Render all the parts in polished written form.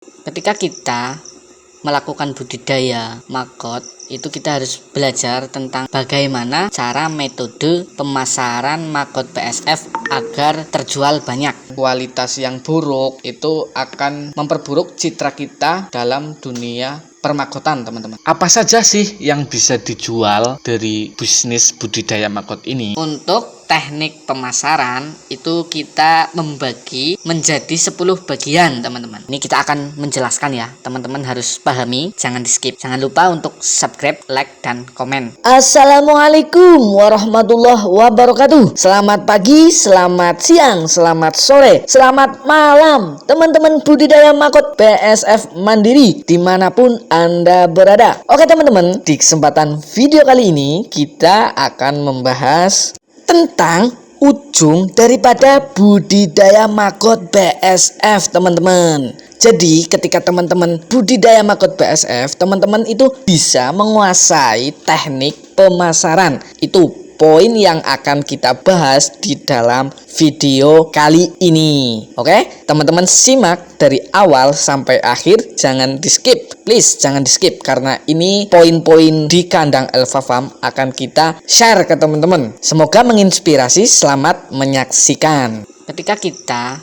Ketika kita melakukan budidaya maggot, itu kita harus belajar tentang bagaimana cara metode pemasaran maggot BSF agar terjual banyak. Kualitas yang buruk itu akan memperburuk citra kita dalam dunia permagotan, teman-teman. Apa saja sih yang bisa dijual dari bisnis budidaya maggot ini? Untuk teknik pemasaran itu kita membagi menjadi 10 bagian, teman-teman. Ini kita akan menjelaskan ya, teman-teman harus pahami, jangan di skip. Jangan lupa untuk subscribe, like, dan komen. Assalamualaikum warahmatullahi wabarakatuh. Selamat pagi, selamat siang, selamat sore, selamat malam teman-teman budidaya maggot BSF Mandiri dimanapun Anda berada. Oke teman-teman, di kesempatan video kali ini kita akan membahas tentang ujung daripada budidaya maggot BSF, teman-teman. Jadi ketika teman-teman budidaya maggot BSF, teman-teman itu bisa menguasai teknik pemasaran. Itu poin yang akan kita bahas di dalam video kali ini. Oke, teman-teman simak dari awal sampai akhir, jangan di skip. Please jangan di skip karena ini poin-poin di kandang Elva Farm akan kita share ke teman-teman. Semoga menginspirasi. Selamat menyaksikan. Ketika kita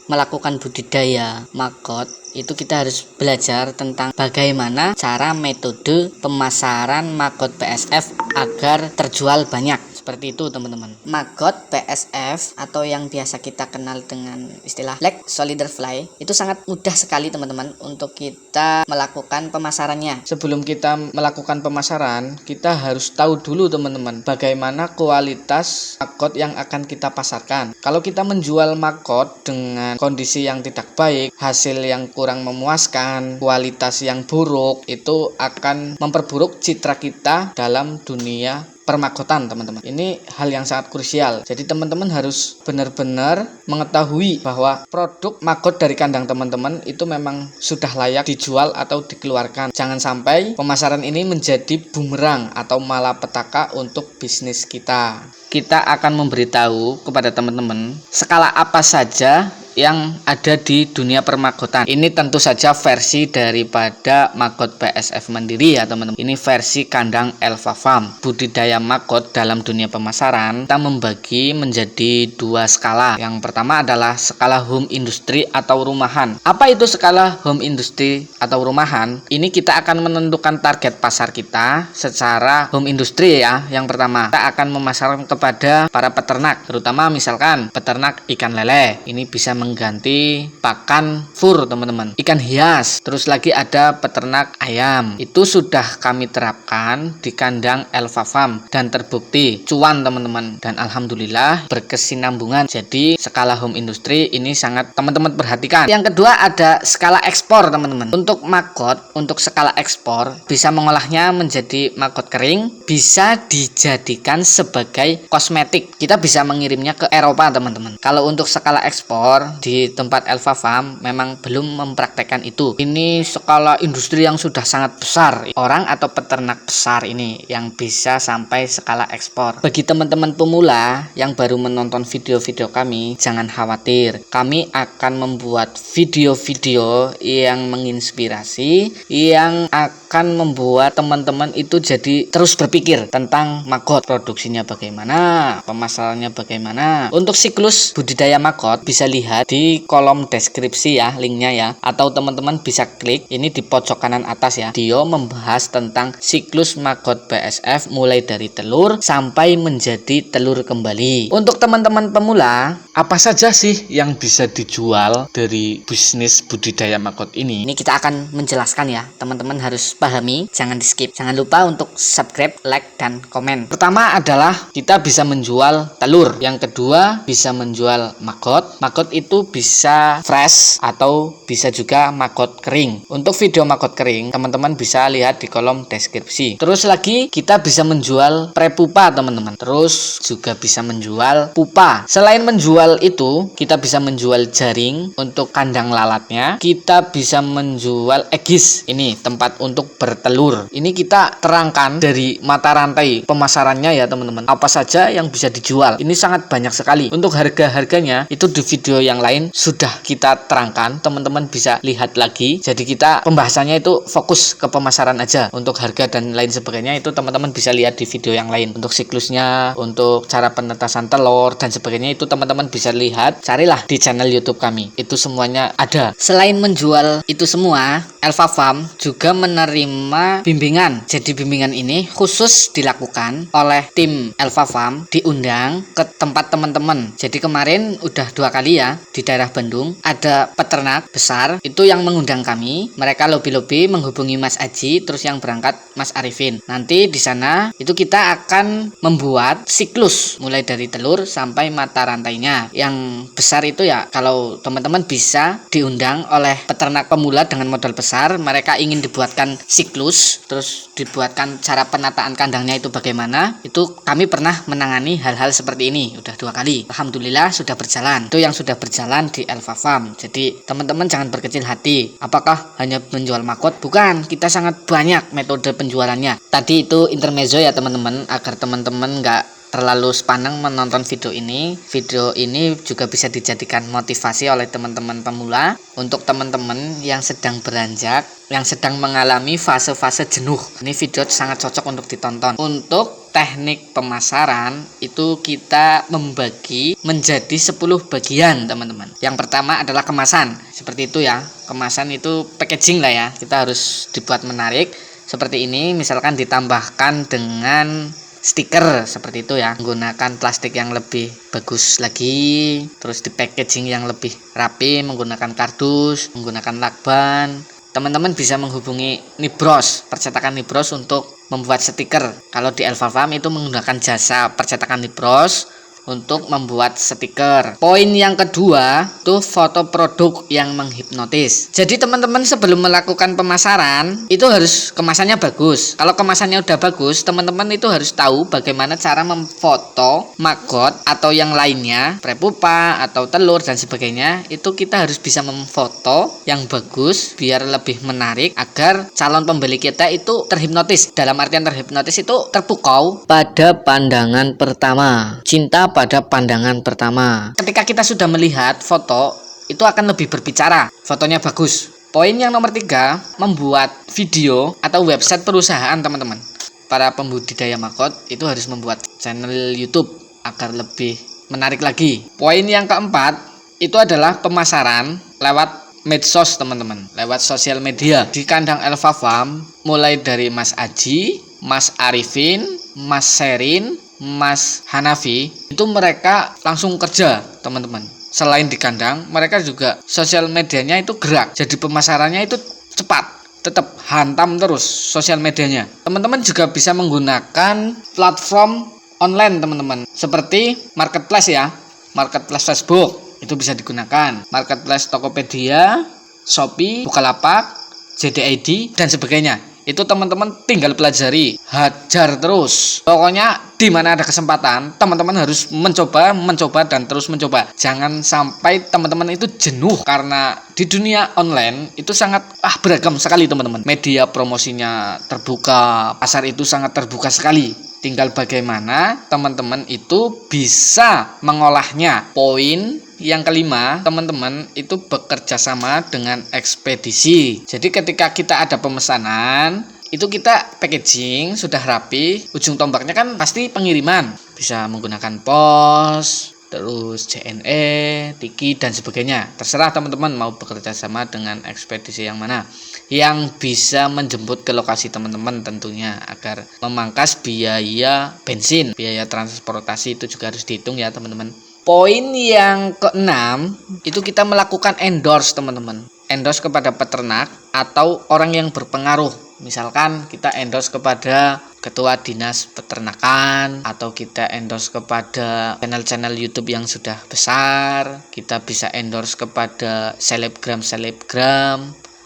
melakukan budidaya maggot, itu kita harus belajar tentang bagaimana cara metode pemasaran maggot BSF agar terjual banyak. Seperti itu, teman-teman. Maggot BSF atau yang biasa kita kenal dengan istilah Black Soldier Fly itu sangat mudah sekali, teman-teman, untuk kita melakukan pemasarannya. Sebelum kita melakukan pemasaran, kita harus tahu dulu, teman-teman, bagaimana kualitas maggot yang akan kita pasarkan. Kalau kita menjual maggot dengan kondisi yang tidak baik, hasil yang kurang memuaskan, kualitas yang buruk, itu akan memperburuk citra kita dalam dunia permagotan, teman-teman. Ini hal yang sangat krusial. Jadi teman-teman harus benar-benar mengetahui bahwa produk maggot dari kandang teman-teman itu memang sudah layak dijual atau dikeluarkan. Jangan sampai pemasaran ini menjadi bumerang atau malapetaka untuk bisnis kita. Kita akan memberitahu kepada teman-teman skala apa saja yang ada di dunia permagotan. Ini tentu saja versi daripada maggot BSF Mandiri ya, teman-teman. Ini versi kandang Elva Farm. Budidaya maggot dalam dunia pemasaran kita membagi menjadi 2 skala. Yang pertama adalah skala home industry atau rumahan. Apa itu skala home industry atau rumahan? Ini kita akan menentukan target pasar kita secara home industry ya. Yang pertama, kita akan memasarkan kepada para peternak, terutama misalkan peternak ikan lele. Ini bisa mengganti pakan fur, teman-teman, ikan hias. Terus lagi ada peternak ayam. Itu sudah kami terapkan di kandang Elva Farm dan terbukti cuan, teman-teman, dan alhamdulillah berkesinambungan. Jadi skala home industry ini sangat teman-teman perhatikan. Yang kedua ada skala ekspor, teman-teman. Untuk maggot, untuk skala ekspor bisa mengolahnya menjadi maggot kering, bisa dijadikan sebagai kosmetik. Kita bisa mengirimnya ke Eropa, teman-teman. Kalau untuk skala ekspor di tempat Elva Farm memang belum mempraktekkan itu. Ini skala industri yang sudah sangat besar. Orang atau peternak besar ini yang bisa sampai skala ekspor. Bagi teman-teman pemula yang baru menonton video-video kami, jangan khawatir. Kami akan membuat video-video yang menginspirasi, yang akan membuat teman-teman itu jadi terus berpikir tentang maggot. Produksinya bagaimana, pemasarannya bagaimana. Untuk siklus budidaya maggot bisa lihat di kolom deskripsi ya, linknya ya, atau teman-teman bisa klik ini di pojok kanan atas ya. Dia membahas tentang siklus maggot BSF mulai dari telur sampai menjadi telur kembali. Untuk teman-teman pemula, apa saja sih yang bisa dijual dari bisnis budidaya maggot ini? Ini kita akan menjelaskan ya, teman-teman harus pahami, jangan di skip. Jangan lupa untuk subscribe, like, dan komen. Pertama adalah kita bisa menjual telur. Yang kedua bisa menjual maggot. Maggot itu bisa fresh atau bisa juga maggot kering. Untuk video maggot kering, teman-teman bisa lihat di kolom deskripsi. Terus lagi kita bisa menjual prepupa, teman-teman. Terus juga bisa menjual pupa. Selain menjual itu, kita bisa menjual jaring untuk kandang lalatnya. Kita bisa menjual egis. Ini tempat untuk bertelur. Ini kita terangkan dari mata rantai pemasarannya ya, teman-teman. Apa saja yang bisa dijual. Ini sangat banyak sekali. Untuk harga-harganya itu di video yang lain sudah kita terangkan, teman-teman bisa lihat lagi. Jadi kita pembahasannya itu fokus ke pemasaran aja. Untuk harga dan lain sebagainya itu teman-teman bisa lihat di video yang lain. Untuk siklusnya, untuk cara penetasan telur dan sebagainya itu teman-teman bisa lihat, carilah di channel YouTube kami. Itu semuanya ada. Selain menjual itu semua, Elva Farm juga menerima bimbingan. Jadi bimbingan ini khusus dilakukan oleh tim Elva Farm, diundang ke tempat teman-teman. Jadi kemarin udah 2 kali ya di daerah Bandung, ada peternak besar itu yang mengundang kami. Mereka lobby-lobby menghubungi Mas Aji, terus yang berangkat Mas Arifin. Nanti di sana itu kita akan membuat siklus mulai dari telur sampai mata rantainya. Yang besar itu ya kalau teman-teman bisa diundang oleh peternak pemula dengan modal besar, mereka ingin dibuatkan siklus, terus dibuatkan cara penataan kandangnya itu bagaimana. Itu kami pernah menangani hal-hal seperti ini udah 2 kali. Alhamdulillah sudah berjalan. Itu yang sudah berjalan di Elva Farm. Jadi teman-teman jangan berkecil hati. Apakah hanya menjual makot? Bukan, kita sangat banyak metode penjualannya. Tadi itu intermezzo ya teman-teman, agar teman-teman nggak terlalu sepaneng menonton video ini. Video ini juga bisa dijadikan motivasi oleh teman-teman pemula, untuk teman-teman yang sedang beranjak, yang sedang mengalami fase-fase jenuh. Ini video sangat cocok untuk ditonton. Untuk teknik pemasaran itu kita membagi menjadi 10 bagian teman-teman. Yang pertama adalah kemasan. Seperti itu ya. Kemasan itu packaging lah ya. Kita harus dibuat menarik. Seperti ini, misalkan ditambahkan dengan stiker seperti itu ya, menggunakan plastik yang lebih bagus lagi, terus di packaging yang lebih rapi, menggunakan kardus, menggunakan lakban. Teman-teman bisa menghubungi Nibros, percetakan Nibros untuk membuat stiker. Kalau di Elva Farm itu menggunakan jasa percetakan Nibros untuk membuat stiker. Poin yang kedua itu foto produk yang menghipnotis. Jadi teman-teman sebelum melakukan pemasaran itu harus kemasannya bagus. Kalau kemasannya udah bagus, teman-teman itu harus tahu bagaimana cara memfoto maggot atau yang lainnya, prepupa atau telur dan sebagainya. Itu kita harus bisa memfoto yang bagus biar lebih menarik, agar calon pembeli kita itu terhipnotis. Dalam artian terhipnotis itu terpukau Pada pandangan pertama, cinta pada pandangan pertama. ketika kita sudah melihat foto, itu akan lebih berbicara. Fotonya bagus. Poin yang nomor 3, membuat video atau website perusahaan teman-teman. Para pembudidaya maggot itu harus membuat channel YouTube agar lebih menarik lagi. Poin yang keempat, itu adalah pemasaran lewat medsos teman-teman, lewat sosial media. Di kandang Elva Farm, mulai dari Mas Aji, Mas Arifin, Mas Serin, Mas Hanafi, itu mereka langsung kerja teman-teman. Selain di kandang, mereka juga sosial medianya itu gerak. Jadi pemasarannya itu cepat, tetap hantam terus sosial medianya. Teman-teman juga bisa menggunakan platform online teman-teman, seperti marketplace ya, marketplace Facebook itu bisa digunakan, marketplace Tokopedia, Shopee, Bukalapak, JDID dan sebagainya. Itu teman-teman tinggal pelajari, hajar terus. Pokoknya di mana ada kesempatan, teman-teman harus mencoba dan terus mencoba. Jangan sampai teman-teman itu jenuh, karena di dunia online itu sangat beragam sekali teman-teman. Media promosinya terbuka, pasar itu sangat terbuka sekali. Tinggal bagaimana teman-teman itu bisa mengolahnya. Poin yang kelima, teman-teman itu bekerja sama dengan ekspedisi. Jadi ketika kita ada pemesanan, itu kita packaging sudah rapi, ujung tombaknya kan pasti pengiriman. Bisa menggunakan pos, terus JNE, Tiki dan sebagainya. Terserah teman-teman mau bekerja sama dengan ekspedisi yang mana, yang bisa menjemput ke lokasi teman-teman tentunya, agar memangkas biaya bensin, biaya transportasi itu juga harus dihitung ya teman-teman. Poin yang keenam, itu kita melakukan endorse teman-teman. Endorse kepada peternak atau orang yang berpengaruh. Misalkan kita endorse kepada ketua dinas peternakan, atau kita endorse kepada channel-channel YouTube yang sudah besar. Kita bisa endorse kepada selebgram,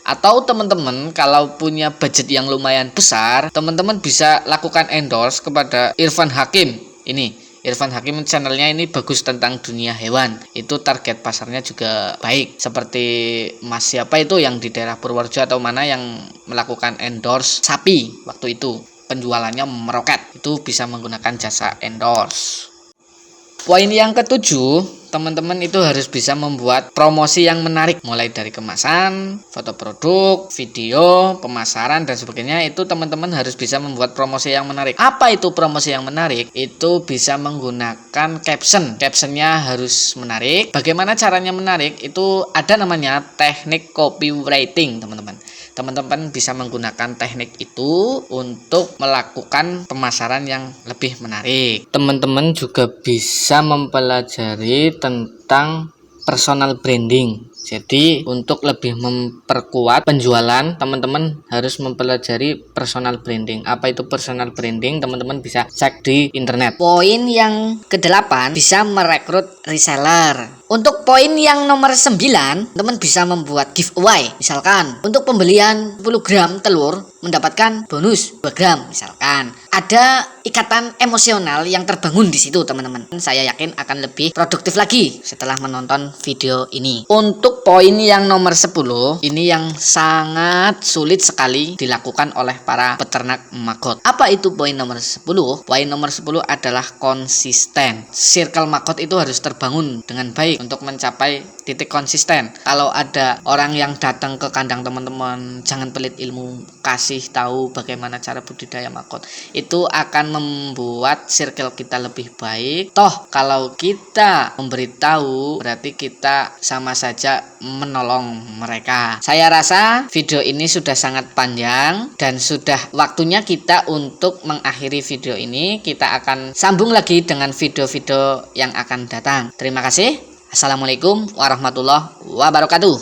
atau teman-teman kalau punya budget yang lumayan besar, teman-teman bisa lakukan endorse kepada Irfan Hakim. Ini Irfan Hakim, channelnya ini bagus tentang dunia hewan. Itu target pasarnya juga baik. Seperti Mas siapa itu yang di daerah Purworejo atau mana yang melakukan endorse sapi waktu itu, penjualannya meroket. Itu bisa menggunakan jasa endorse. Poin yang ketujuh, teman-teman itu harus bisa membuat promosi yang menarik, mulai dari kemasan, foto produk, video, pemasaran dan sebagainya. Itu teman-teman harus bisa membuat promosi yang menarik. Apa itu promosi yang menarik? Itu bisa menggunakan caption. Captionnya harus menarik. Bagaimana caranya menarik? Itu ada namanya teknik copywriting, teman-teman. Teman-teman bisa menggunakan teknik itu untuk melakukan pemasaran yang lebih menarik. Teman-teman juga bisa mempelajari tentang personal branding. Jadi untuk lebih memperkuat penjualan, teman-teman harus mempelajari personal branding. Apa itu personal branding? Teman-teman bisa cek di internet. Poin yang ke-8, bisa merekrut reseller. Untuk poin yang nomor 9, teman bisa membuat giveaway. Misalkan untuk pembelian 10 gram telur mendapatkan bonus 2 gram misalkan. Ada ikatan emosional yang terbangun di situ, teman-teman. Saya yakin akan lebih produktif lagi setelah menonton video ini. Untuk poin yang nomor 10, ini yang sangat sulit sekali dilakukan oleh para peternak maggot. Apa itu poin nomor 10? Poin nomor 10 adalah konsisten. Circle maggot itu harus terbangun dengan baik untuk mencapai titik konsisten. Kalau ada orang yang datang ke kandang teman-teman, jangan pelit ilmu, kasih tahu bagaimana cara budidaya maggot. Itu akan membuat circle kita lebih baik. Toh kalau kita memberitahu, berarti kita sama saja menolong mereka. Saya rasa video ini sudah sangat panjang dan sudah waktunya kita untuk mengakhiri video ini. Kita akan sambung lagi dengan video-video yang akan datang. Terima kasih. Assalamualaikum warahmatullahi wabarakatuh.